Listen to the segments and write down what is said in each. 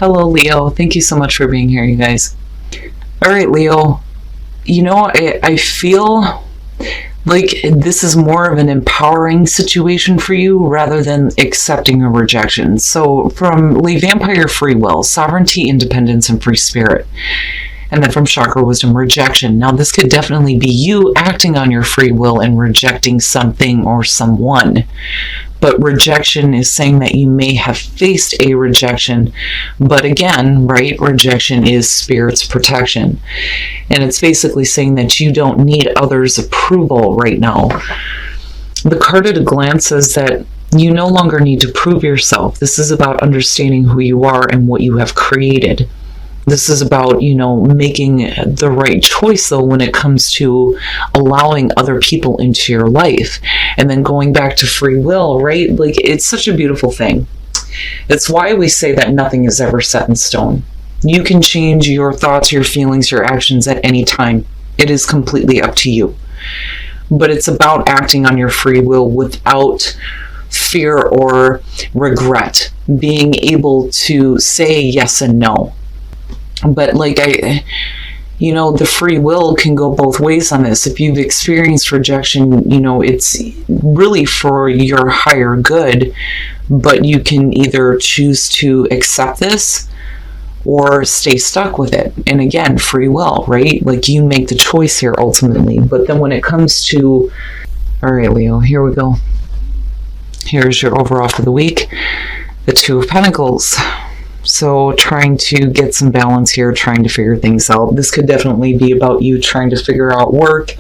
Hello, Leo. Thank you so much for being here, you guys. All right, Leo. I feel like this is more of an empowering situation for you rather than accepting a rejection. So from Vampire, free will, sovereignty, independence, and free spirit. And then from Chakra Wisdom, rejection. Now, this could definitely be you acting on your free will and rejecting something or someone. But rejection is saying that you may have faced a rejection. But again, right, rejection is spirit's protection. And it's basically saying that you don't need others' approval right now. The card at a glance says that you no longer need to prove yourself. This is about understanding who you are and what you have created. This is about, making the right choice, though, when it comes to allowing other people into your life. And then going back to free will, right? Like, it's such a beautiful thing. It's why we say that nothing is ever set in stone. You can change your thoughts, your feelings, your actions at any time. It is completely up to you. But it's about acting on your free will without fear or regret. Being able to say yes and no. But the free will can go both ways on this. If you've experienced rejection, it's really for your higher good, but you can either choose to accept this or stay stuck with it. And again, free will, right? Like, you make the choice here ultimately. But then when it comes to, all right, Leo, here we go. Here's your overall for the week. The Two of Pentacles. So trying to get some balance here, trying to figure things out. This could definitely be about you trying to figure out work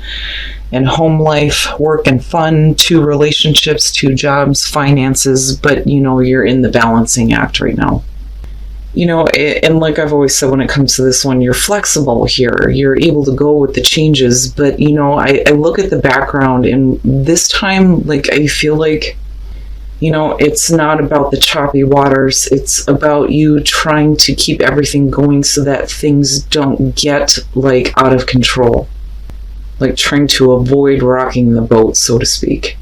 and home life, work and fun, 2 relationships, 2 jobs, finances, but you're in the balancing act right now. And like I've always said, when it comes to this one, you're flexible here. You're able to go with the changes, but I look at the background, and this time, I feel like it's not about the choppy waters. It's about you trying to keep everything going so that things don't get out of control. Like trying to avoid rocking the boat, so to speak.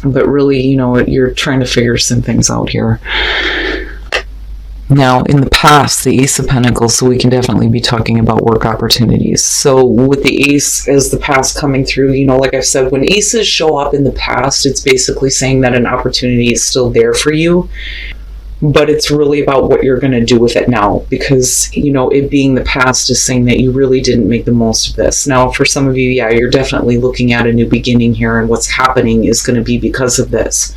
But really, you're trying to figure some things out here. Now, in the past, the Ace of Pentacles, so we can definitely be talking about work opportunities. So with the Ace as the past coming through, like I've said, when Aces show up in the past, it's basically saying that an opportunity is still there for you, but it's really about what you're going to do with it now, because, it being the past is saying that you really didn't make the most of this. Now, for some of you, yeah, you're definitely looking at a new beginning here, and what's happening is going to be because of this.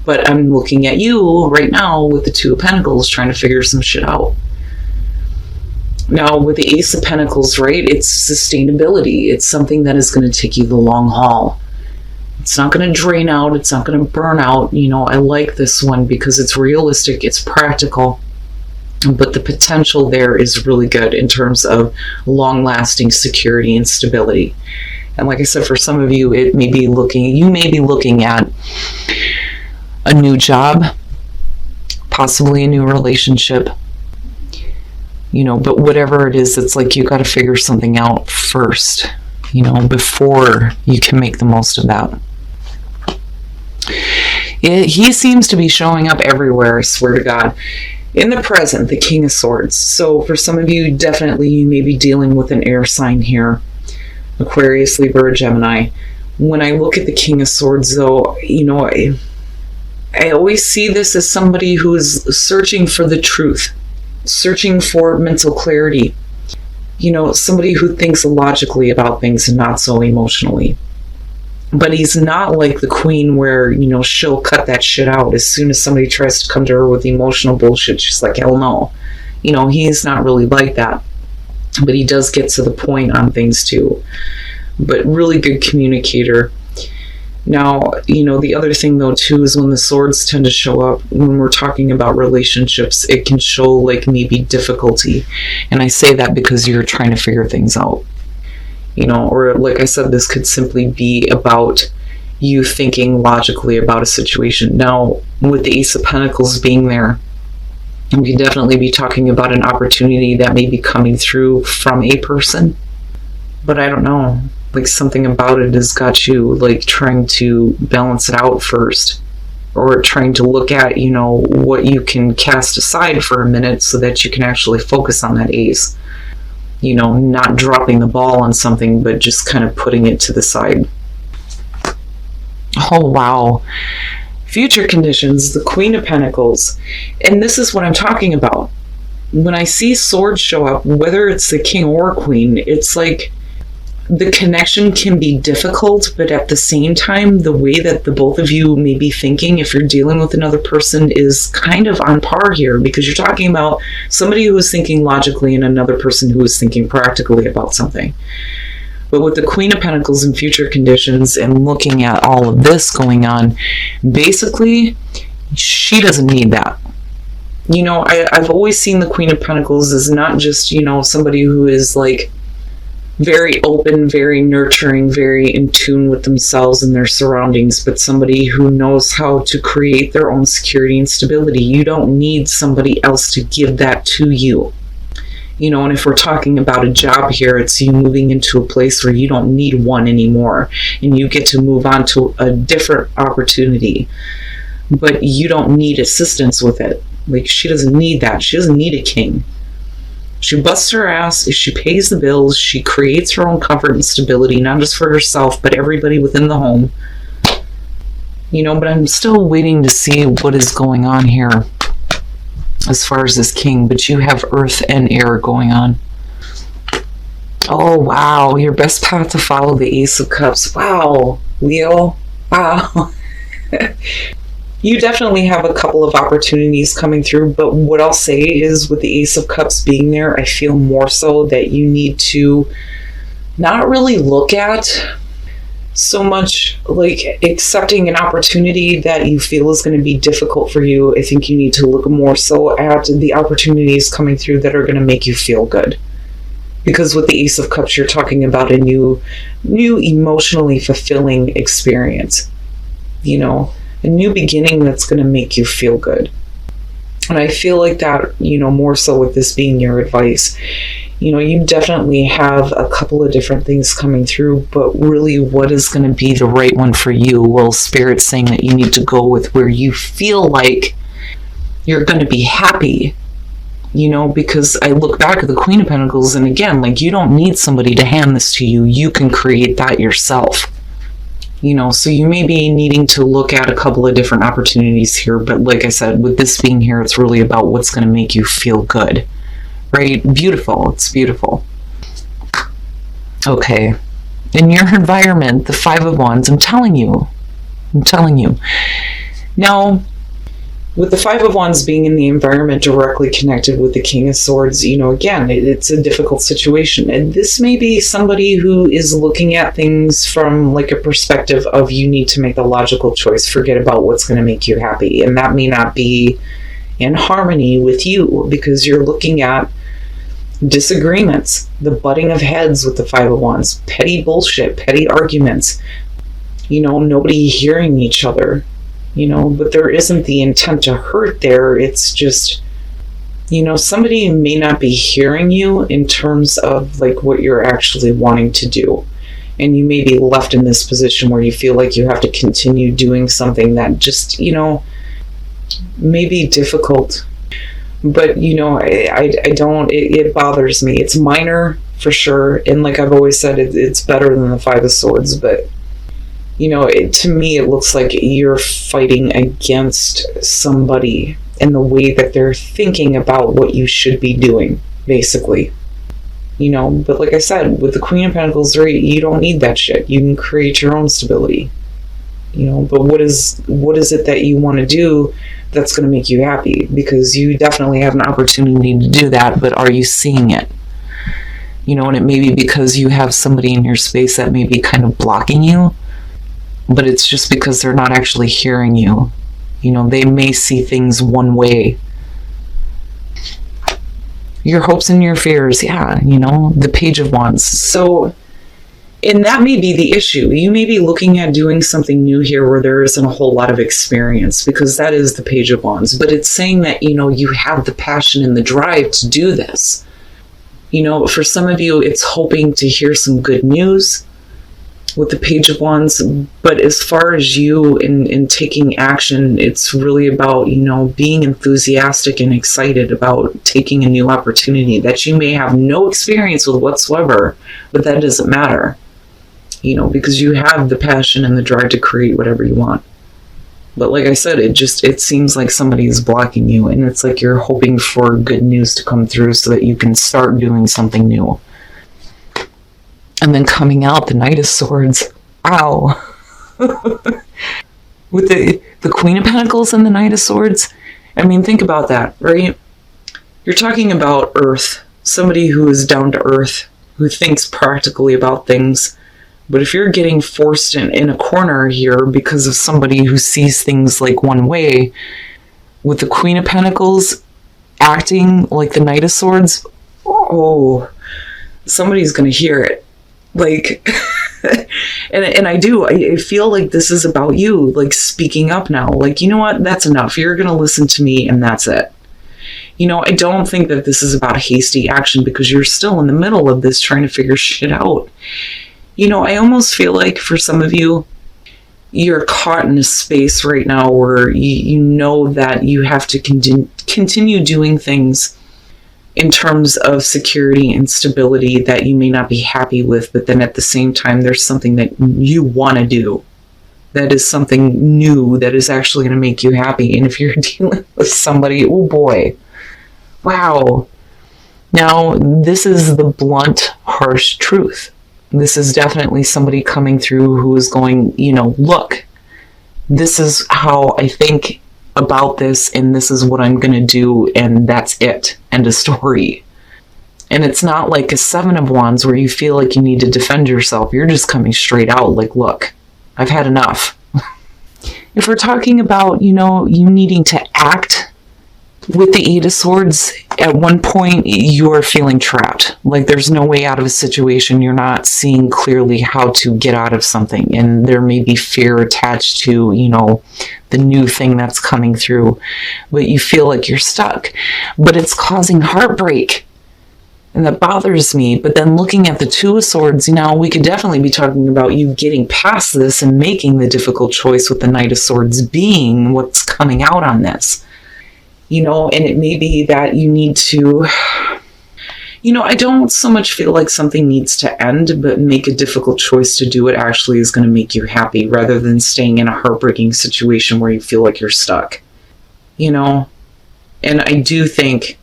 But I'm looking at you right now with the Two of Pentacles trying to figure some shit out. Now, with the Ace of Pentacles, right, it's sustainability. It's something that is going to take you the long haul. It's not going to drain out. It's not going to burn out. I like this one because it's realistic. It's practical. But the potential there is really good in terms of long-lasting security and stability. And like I said, for some of you, you may be looking at a new job, possibly a new relationship, but whatever it is, it's like you got to figure something out first, before you can make the most of that. He seems to be showing up everywhere, I swear to God. In the present, the King of Swords. So for some of you, definitely you may be dealing with an air sign here. Aquarius, Libra, Gemini. When I look at the King of Swords, though, I always see this as somebody who is searching for the truth, searching for mental clarity. Somebody who thinks logically about things and not so emotionally. But he's not like the Queen where, she'll cut that shit out. As soon as somebody tries to come to her with emotional bullshit, she's like, hell no. He's not really like that. But he does get to the point on things too. But really good communicator. Now, the other thing though too is when the swords tend to show up, when we're talking about relationships, it can show maybe difficulty. And I say that because you're trying to figure things out. Or like I said, this could simply be about you thinking logically about a situation. Now, with the Ace of Pentacles being there, we can definitely be talking about an opportunity that may be coming through from a person. But I don't know. Something about it has got you trying to balance it out first. or trying to look at, what you can cast aside for a minute so that you can actually focus on that ace. Not dropping the ball on something, but just kind of putting it to the side. Oh, wow. Future conditions, the Queen of Pentacles. And this is what I'm talking about. When I see swords show up, whether it's the king or queen, it's like the connection can be difficult, but at the same time, the way that the both of you may be thinking, if you're dealing with another person, is kind of on par here, because you're talking about somebody who is thinking logically and another person who is thinking practically about something. But with the Queen of Pentacles and future conditions and looking at all of this going on, basically, she doesn't need that. I've always seen the Queen of Pentacles as not just, somebody who is like very open, very nurturing, very in tune with themselves and their surroundings, but somebody who knows how to create their own security and stability. You don't need somebody else to give that to you. And if we're talking about a job here, it's you moving into a place where you don't need one anymore and you get to move on to a different opportunity, but you don't need assistance with it. Like, she doesn't need that. She doesn't need a king. She busts her ass, she pays the bills, she creates her own comfort and stability, not just for herself, but everybody within the home. But I'm still waiting to see what is going on here as far as this king, but you have earth and air going on. Oh, wow. Your best path to follow, the Ace of Cups. Wow, Leo. Wow. You definitely have a couple of opportunities coming through, but what I'll say is with the Ace of Cups being there, I feel more so that you need to not really look at so much like accepting an opportunity that you feel is going to be difficult for you. I think you need to look more so at the opportunities coming through that are going to make you feel good. Because with the Ace of Cups, you're talking about a new emotionally fulfilling experience. A new beginning that's going to make you feel good. And I feel like that, more so with this being your advice, you definitely have a couple of different things coming through, but really what is going to be the right one for you? Well, Spirit's saying that you need to go with where you feel like you're going to be happy, because I look back at the Queen of Pentacles, and again, like, you don't need somebody to hand this to you. You can create that yourself. So you may be needing to look at a couple of different opportunities here, but like I said, with this being here, it's really about what's going to make you feel good, right? Beautiful. It's beautiful. Okay. In your environment, the Five of Wands, I'm telling you. Now, with the Five of Wands being in the environment directly connected with the King of Swords, again, it's a difficult situation. And this may be somebody who is looking at things from like a perspective of you need to make the logical choice. Forget about what's going to make you happy. And that may not be in harmony with you because you're looking at disagreements, the butting of heads with the Five of Wands, petty bullshit, petty arguments, nobody hearing each other. But there isn't the intent to hurt there. It's just, somebody may not be hearing you in terms of like what you're actually wanting to do. And you may be left in this position where you feel like you have to continue doing something that just, may be difficult. But, I don't, it bothers me. It's minor for sure. And like I've always said, it's better than the Five of Swords, but to me, it looks like you're fighting against somebody in the way that they're thinking about what you should be doing, basically. But like I said, with the Queen of Pentacles, you don't need that shit. You can create your own stability. But what is it that you want to do that's going to make you happy? Because you definitely have an opportunity to do that, but are you seeing it? And it may be because you have somebody in your space that may be kind of blocking you. But it's just because they're not actually hearing you. They may see things one way. Your hopes and your fears, yeah, the Page of Wands. So, and that may be the issue. You may be looking at doing something new here where there isn't a whole lot of experience, because that is the Page of Wands. But it's saying that, you have the passion and the drive to do this. For some of you, it's hoping to hear some good news. with the Page of Wands. But as far as you in taking action, it's really about, being enthusiastic and excited about taking a new opportunity that you may have no experience with whatsoever, but that doesn't matter, because you have the passion and the drive to create whatever you want. But like I said, it seems like somebody is blocking you, and it's like you're hoping for good news to come through so that you can start doing something new. And then coming out, the Knight of Swords. Ow. With the Queen of Pentacles and the Knight of Swords. I mean, think about that, right? You're talking about earth. Somebody who is down to earth, who thinks practically about things. But if you're getting forced in a corner here because of somebody who sees things like one way, with the Queen of Pentacles acting like the Knight of Swords, somebody's going to hear it. Like, and I feel like this is about you, like, speaking up now. Like, you know what? That's enough. You're going to listen to me, and that's it. I don't think that this is about hasty action, because you're still in the middle of this trying to figure shit out. I almost feel like for some of you, you're caught in a space right now where you know that you have to continue doing things in terms of security and stability that you may not be happy with, but then at the same time, there's something that you want to do that is something new that is actually going to make you happy. And if you're dealing with somebody, oh boy, wow. Now, this is the blunt, harsh truth. This is definitely somebody coming through who is going, look, this is how I think about this, and this is what I'm going to do, and that's it. End of story. And it's not like a Seven of Wands where you feel like you need to defend yourself. You're just coming straight out like, look, I've had enough. If we're talking about, you needing to act with the Eight of Swords, at one point you're feeling trapped. Like there's no way out of a situation. You're not seeing clearly how to get out of something. And there may be fear attached to, the new thing that's coming through. But you feel like you're stuck. But it's causing heartbreak. And that bothers me. But then looking at the Two of Swords, we could definitely be talking about you getting past this and making the difficult choice, with the Knight of Swords being what's coming out on this. And it may be that you need to, I don't so much feel like something needs to end, but make a difficult choice to do it actually is going to make you happy, rather than staying in a heartbreaking situation where you feel like you're stuck, And I do think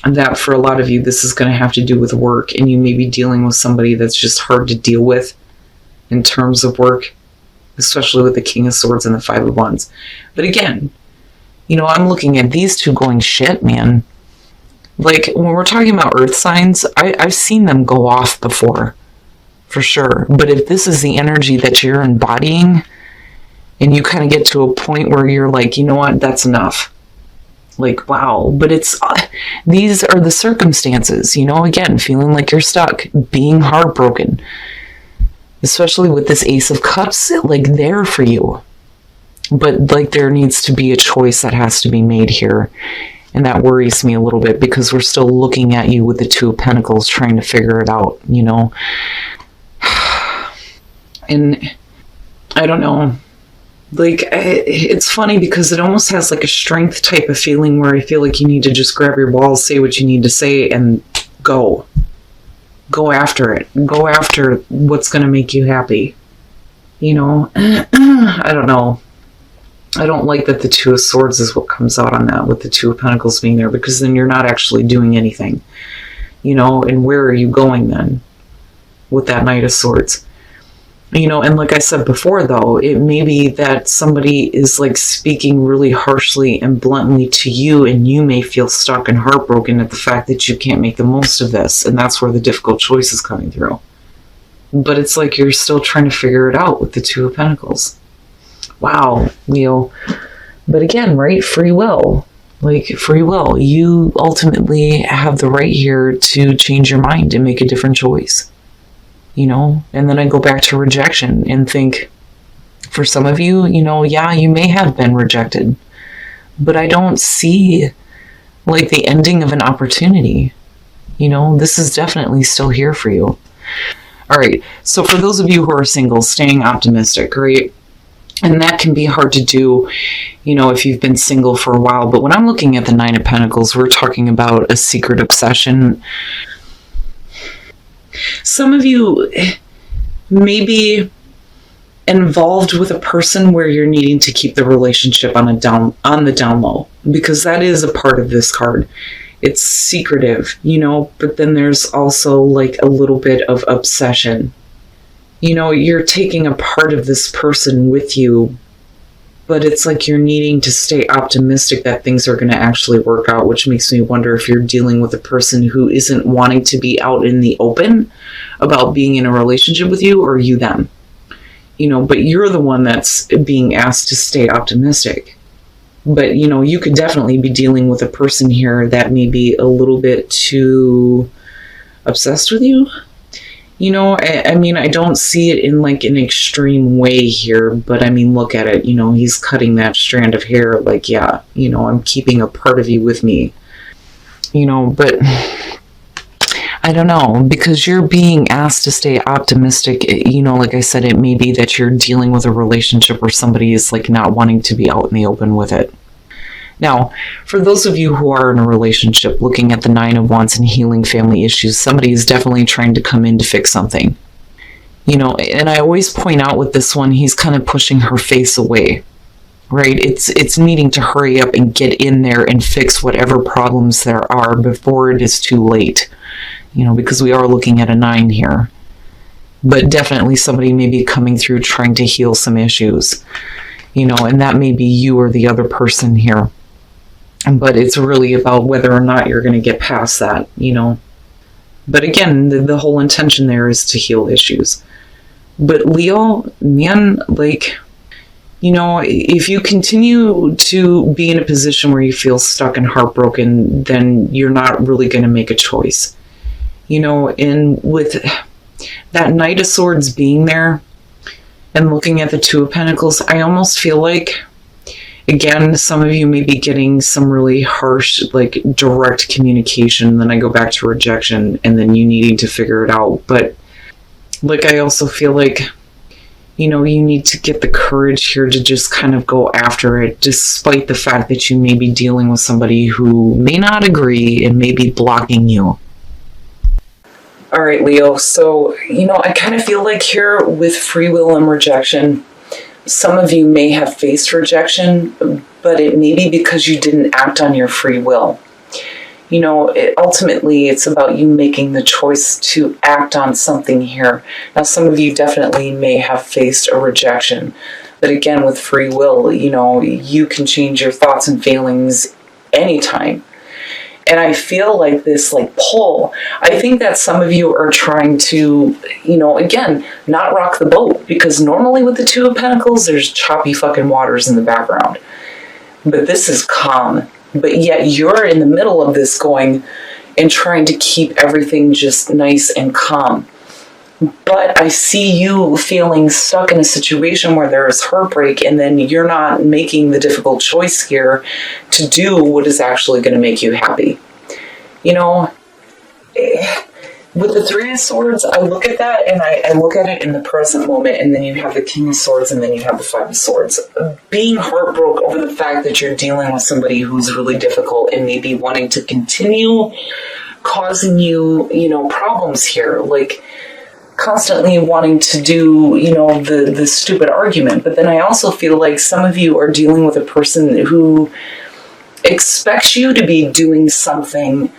that for a lot of you, this is going to have to do with work, and you may be dealing with somebody that's just hard to deal with in terms of work, especially with the King of Swords and the Five of Wands. But again, I'm looking at these two going, shit, man. Like, when we're talking about earth signs, I've seen them go off before, for sure. But if this is the energy that you're embodying, and you kind of get to a point where you're like, you know what, that's enough. Like, wow. But these are the circumstances, again, feeling like you're stuck, being heartbroken. Especially with this Ace of Cups, like, there for you. But like there needs to be a choice that has to be made here. And that worries me a little bit, because we're still looking at you with the Two of Pentacles trying to figure it out, And I don't know. Like, it's funny because it almost has like a strength type of feeling where I feel like you need to just grab your balls, say what you need to say, and go. Go after it. Go after what's going to make you happy. I don't know. I don't like that the Two of Swords is what comes out on that, with the Two of Pentacles being there, because then you're not actually doing anything, and where are you going then with that Knight of Swords? And like I said before, though, it may be that somebody is like speaking really harshly and bluntly to you, and you may feel stuck and heartbroken at the fact that you can't make the most of this, and that's where the difficult choice is coming through. But it's like you're still trying to figure it out with the Two of Pentacles. Wow, Leo. But again, right? Free will. Like, free will. You ultimately have the right here to change your mind and make a different choice. And then I go back to rejection and think, for some of you, yeah, you may have been rejected. But I don't see, like, the ending of an opportunity. This is definitely still here for you. All right, so for those of you who are single, staying optimistic, right? And that can be hard to do, if you've been single for a while. But when I'm looking at the Nine of Pentacles, we're talking about a secret obsession. Some of you may be involved with a person where you're needing to keep the relationship on the down low, because that is a part of this card. It's secretive, but then there's also like a little bit of obsession. You're taking a part of this person with you, but it's like you're needing to stay optimistic that things are going to actually work out, which makes me wonder if you're dealing with a person who isn't wanting to be out in the open about being in a relationship with you, or you them. But you're the one that's being asked to stay optimistic. But, you could definitely be dealing with a person here that may be a little bit too obsessed with you. I don't see it in like an extreme way here, but look at it. He's cutting that strand of hair like, yeah, I'm keeping a part of you with me. But I don't know, because you're being asked to stay optimistic. Like I said, it may be that you're dealing with a relationship where somebody is like not wanting to be out in the open with it. Now, for those of you who are in a relationship, looking at the Nine of Wands and healing family issues, somebody is definitely trying to come in to fix something. And I always point out with this one, he's kind of pushing her face away, right? It's needing to hurry up and get in there and fix whatever problems there are before it is too late, because we are looking at a 9 here. But definitely somebody may be coming through trying to heal some issues, and that may be you or the other person here. But it's really about whether or not you're going to get past that, But again, the whole intention there is to heal issues. But Leo, man, if you continue to be in a position where you feel stuck and heartbroken, then you're not really going to make a choice. And with that Knight of Swords being there and looking at the Two of Pentacles, I almost feel like, again, some of you may be getting some really harsh, direct communication. Then I go back to rejection, and then you needing to figure it out. But, I also feel like, you need to get the courage here to just kind of go after it, despite the fact that you may be dealing with somebody who may not agree and may be blocking you. All right, Leo. So, I kind of feel like here with free will and rejection, some of you may have faced rejection, but it may be because you didn't act on your free will. Ultimately, it's about you making the choice to act on something here. Now, some of you definitely may have faced a rejection, but again, with free will, you can change your thoughts and feelings anytime. And I feel like this pull, I think that some of you are trying to, again, not rock the boat, because normally with the Two of Pentacles, there's choppy fucking waters in the background. But this is calm. But yet you're in the middle of this going and trying to keep everything just nice and calm. But I see you feeling stuck in a situation where there is heartbreak, and then you're not making the difficult choice here to do what is actually going to make you happy. With the Three of Swords, I look at that and I look at it in the present moment, and then you have the King of Swords, and then you have the Five of Swords. Being heartbroken over the fact that you're dealing with somebody who's really difficult and maybe wanting to continue causing you, problems here, constantly wanting to do, the stupid argument. But then I also feel like some of you are dealing with a person who expects you to be doing something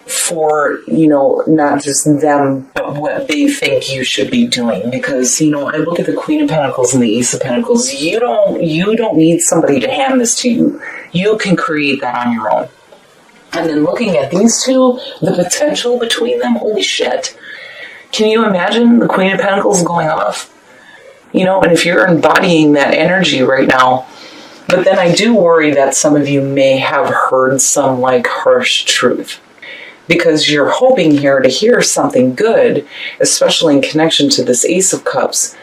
for, not just them, but what they think you should be doing. Because, I look at the Queen of Pentacles and the Ace of Pentacles. You don't need somebody to hand this to you. You can create that on your own. And then looking at these two, the potential between them, holy shit. Can you imagine the Queen of Pentacles going off? And if you're embodying that energy right now, but then I do worry that some of you may have heard some harsh truth, because you're hoping here to hear something good, especially in connection to this Ace of Cups,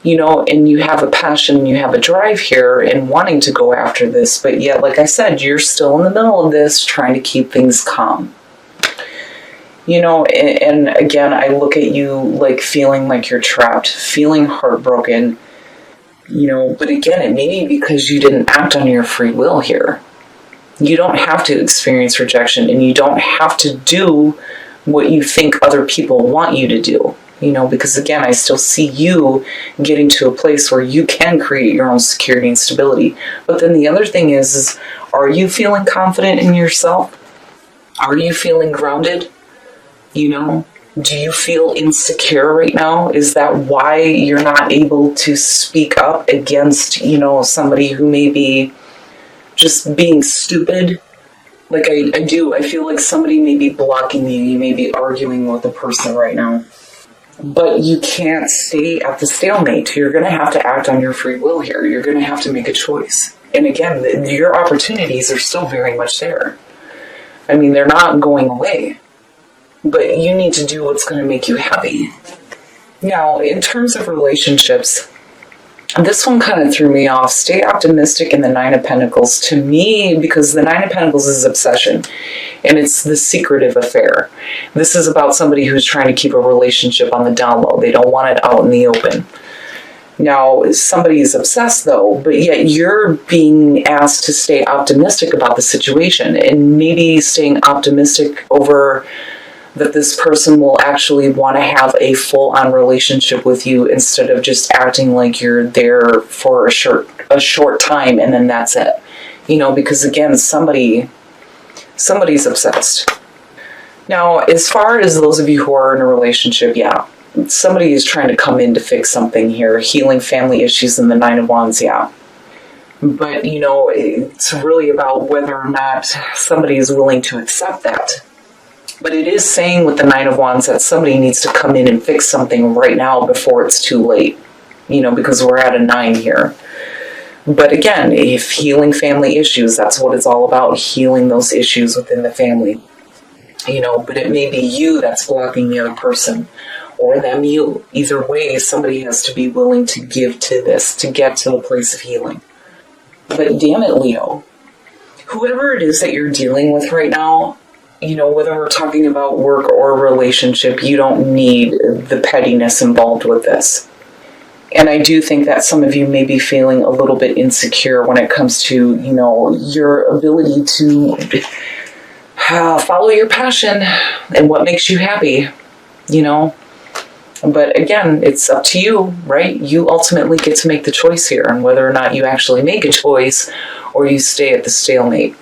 and you have a passion, you have a drive here and wanting to go after this, but yet, like I said, you're still in the middle of this, trying to keep things calm. And again, I look at you like feeling like you're trapped, feeling heartbroken, but again, it may be because you didn't act on your free will here. You don't have to experience rejection, and you don't have to do what you think other people want you to do, because again, I still see you getting to a place where you can create your own security and stability. But then the other thing is are you feeling confident in yourself? Are you feeling grounded? Do you feel insecure right now? Is that why you're not able to speak up against, somebody who may be just being stupid? Like I feel like somebody may be blocking you. You may be arguing with a person right now. But you can't stay at the stalemate. You're going to have to act on your free will here. You're going to have to make a choice. And again, your opportunities are still very much there. I mean, they're not going away. But you need to do what's going to make you happy. Now, in terms of relationships, this one kind of threw me off. Stay optimistic in the Nine of Pentacles. To me, because the Nine of Pentacles is obsession, and it's the secretive affair. This is about somebody who's trying to keep a relationship on the down low. They don't want it out in the open. Now, somebody's obsessed though, but yet you're being asked to stay optimistic about the situation, and maybe staying optimistic over that this person will actually want to have a full-on relationship with you instead of just acting like you're there for a short time and then that's it. Because again, somebody's obsessed. Now, as far as those of you who are in a relationship, yeah, somebody is trying to come in to fix something here, healing family issues in the Nine of Wands, yeah. But, it's really about whether or not somebody is willing to accept that. But it is saying with the Nine of Wands that somebody needs to come in and fix something right now before it's too late, because we're at a 9 here. But again, if healing family issues, that's what it's all about, healing those issues within the family. But it may be you that's blocking the other person, or them you. Either way, somebody has to be willing to give to this to get to the place of healing. But damn it, Leo, whoever it is that you're dealing with right now, whether we're talking about work or relationship, you don't need the pettiness involved with this. And I do think that some of you may be feeling a little bit insecure when it comes to, your ability to follow your passion and what makes you happy, But again, it's up to you, right? You ultimately get to make the choice here on whether or not you actually make a choice or you stay at the stalemate.